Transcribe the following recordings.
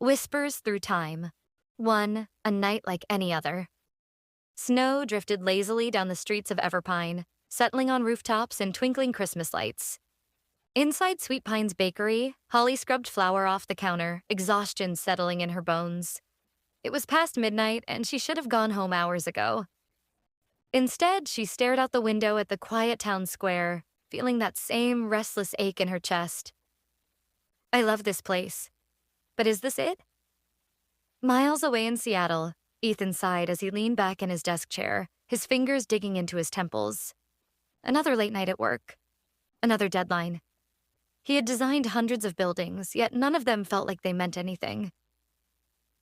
Whispers Through Time. 1. A night like any other. Snow drifted lazily down the streets of Everpine, settling on rooftops and twinkling Christmas lights. Inside Sweet Pine's bakery, Holly scrubbed flour off the counter, exhaustion settling in her bones. It was past midnight, and she should have gone home hours ago. Instead, she stared out the window at the quiet town square, feeling that same restless ache in her chest. I love this place. But is this it? Miles away in Seattle, Ethan sighed as he leaned back in his desk chair, his fingers digging into his temples. Another late night at work. Another deadline. He had designed hundreds of buildings, yet none of them felt like they meant anything.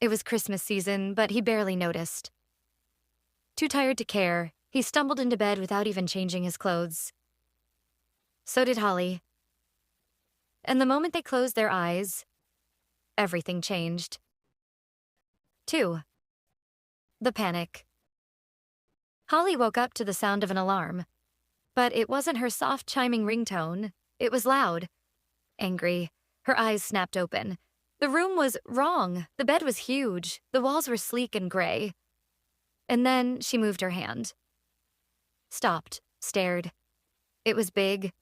It was Christmas season, but he barely noticed. Too tired to care, he stumbled into bed without even changing his clothes. So did Holly. And the moment they closed their eyes, everything changed. 2. The panic. Holly woke up to the sound of an alarm. But it wasn't her soft chiming ringtone. It was loud. Angry. Her eyes snapped open. The room was wrong. The bed was huge. The walls were sleek and gray. And then she moved her hand. Stopped. Stared. It was big.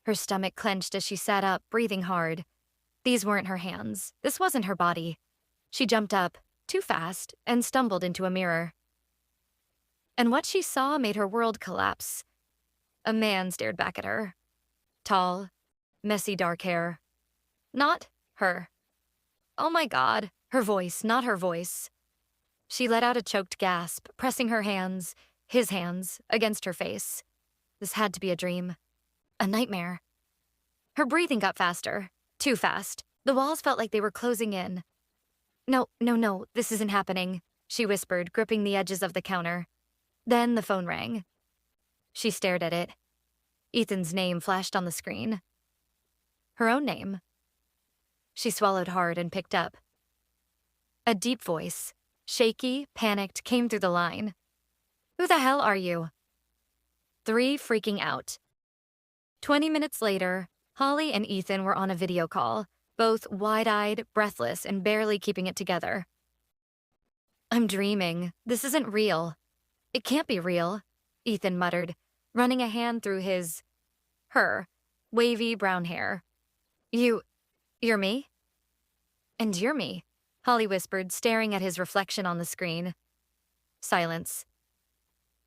Her stomach clenched as she sat up, breathing hard. These weren't her hands. This wasn't her body. She jumped up, too fast, and stumbled into a mirror. And what she saw made her world collapse. A man stared back at her. Tall, messy dark hair. Not her. Oh my God, her voice, not her voice. She let out a choked gasp, pressing her hands, his hands, against her face. This had to be a dream. A nightmare. Her breathing got faster. Too fast. The walls felt like they were closing in. No, this isn't happening, she whispered, gripping the edges of the counter. Then the phone rang. She stared at it. Ethan's name flashed on the screen. Her own name. She swallowed hard and picked up. A deep voice, shaky, panicked, came through the line. Who the hell are you? 3, freaking out. 20 minutes later, Holly and Ethan were on a video call, both wide-eyed, breathless, and barely keeping it together. I'm dreaming. This isn't real. It can't be real, Ethan muttered, running a hand through her wavy brown hair. You're me? And you're me, Holly whispered, staring at his reflection on the screen. Silence.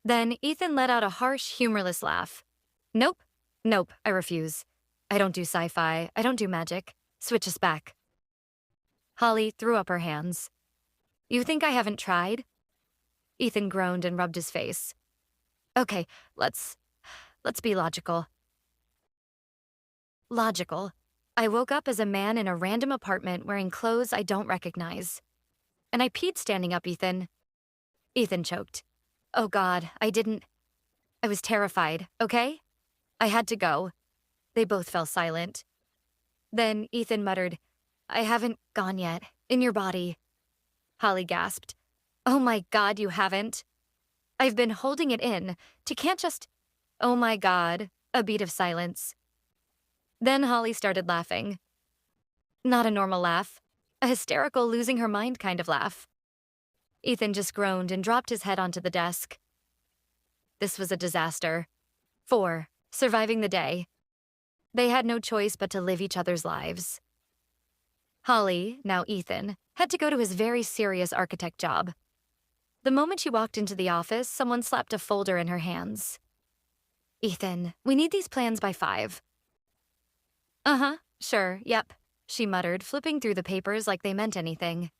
Then Ethan let out a harsh, humorless laugh. Nope, I refuse. I don't do sci-fi, I don't do magic. Switch us back. Holly threw up her hands. You think I haven't tried? Ethan groaned and rubbed his face. Okay, let's be logical. Logical. I woke up as a man in a random apartment wearing clothes I don't recognize. And I peed standing up, Ethan. Ethan choked. Oh God, I was terrified, okay? I had to go. They both fell silent. Then Ethan muttered, I haven't gone yet. In your body. Holly gasped. Oh my God, you haven't. I've been holding it in. Can't just... Oh my God. A beat of silence. Then Holly started laughing. Not a normal laugh. A hysterical, losing her mind kind of laugh. Ethan just groaned and dropped his head onto the desk. This was a disaster. 4. Surviving the day. They had no choice but to live each other's lives. Holly, now Ethan, had to go to his very serious architect job. The moment she walked into the office, someone slapped a folder in her hands. Ethan, we need these plans by 5. Uh-huh, sure, yep, she muttered, flipping through the papers like they meant anything.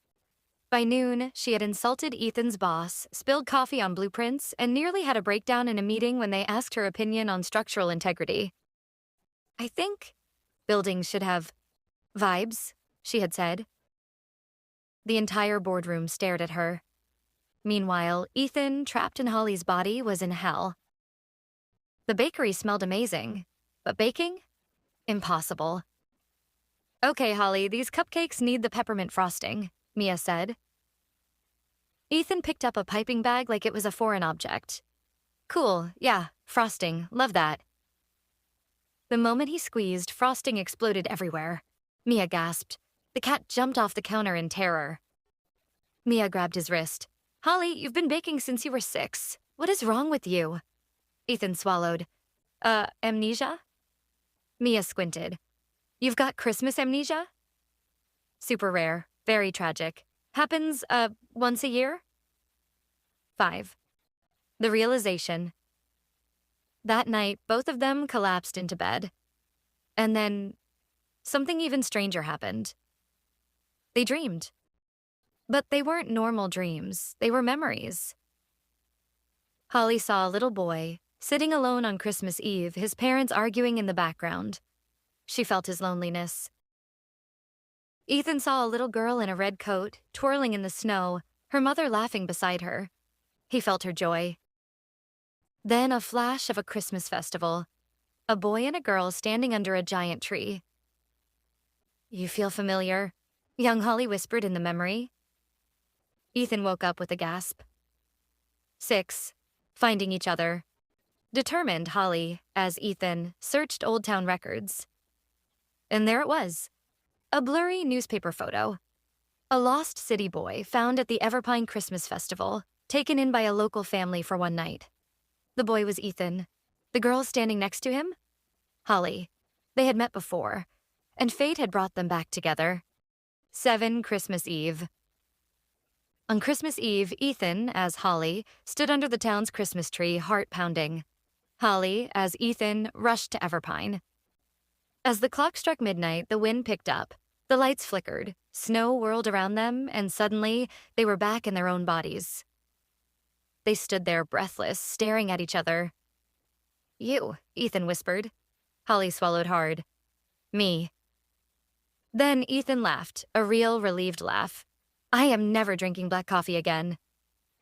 By noon, she had insulted Ethan's boss, spilled coffee on blueprints, and nearly had a breakdown in a meeting when they asked her opinion on structural integrity. I think buildings should have vibes, she had said. The entire boardroom stared at her. Meanwhile, Ethan, trapped in Holly's body, was in hell. The bakery smelled amazing, but baking? Impossible. Okay, Holly, these cupcakes need the peppermint frosting, Mia said. Ethan picked up a piping bag like it was a foreign object. Cool, yeah, frosting, love that. The moment he squeezed, frosting exploded everywhere. Mia gasped. The cat jumped off the counter in terror. Mia grabbed his wrist. Holly, you've been baking since you were 6. What is wrong with you? Ethan swallowed. Amnesia? Mia squinted. You've got Christmas amnesia? Super rare. Very tragic. Happens, once a year? 5. The realization. That night, both of them collapsed into bed. And then, something even stranger happened. They dreamed. But they weren't normal dreams. They were memories. Holly saw a little boy, sitting alone on Christmas Eve, his parents arguing in the background. She felt his loneliness. Ethan saw a little girl in a red coat, twirling in the snow, her mother laughing beside her. He felt her joy. Then a flash of a Christmas festival. A boy and a girl standing under a giant tree. You feel familiar? Young Holly whispered in the memory. Ethan woke up with a gasp. 6. Finding each other. Determined, Holly, as Ethan, searched Old Town records. And there it was. A blurry newspaper photo. A lost city boy found at the Everpine Christmas Festival, taken in by a local family for one night. The boy was Ethan. The girl standing next to him? Holly. They had met before, and fate had brought them back together. 7. Christmas Eve. On Christmas Eve, Ethan, as Holly, stood under the town's Christmas tree, heart pounding. Holly, as Ethan, rushed to Everpine. As the clock struck midnight, the wind picked up. The lights flickered, snow whirled around them, and suddenly, they were back in their own bodies. They stood there breathless, staring at each other. You, Ethan whispered. Holly swallowed hard. Me. Then Ethan laughed, a real relieved laugh. I am never drinking black coffee again.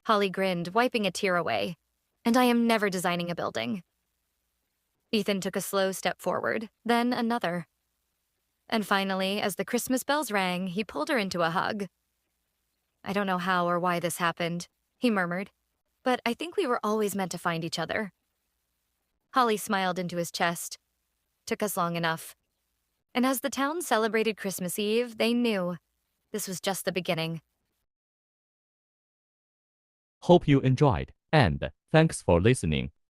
Holly grinned, wiping a tear away. And I am never designing a building. Ethan took a slow step forward, then another. And finally, as the Christmas bells rang, he pulled her into a hug. I don't know how or why this happened, he murmured, but I think we were always meant to find each other. Holly smiled into his chest. Took us long enough. And as the town celebrated Christmas Eve, they knew this was just the beginning. Hope you enjoyed, and thanks for listening.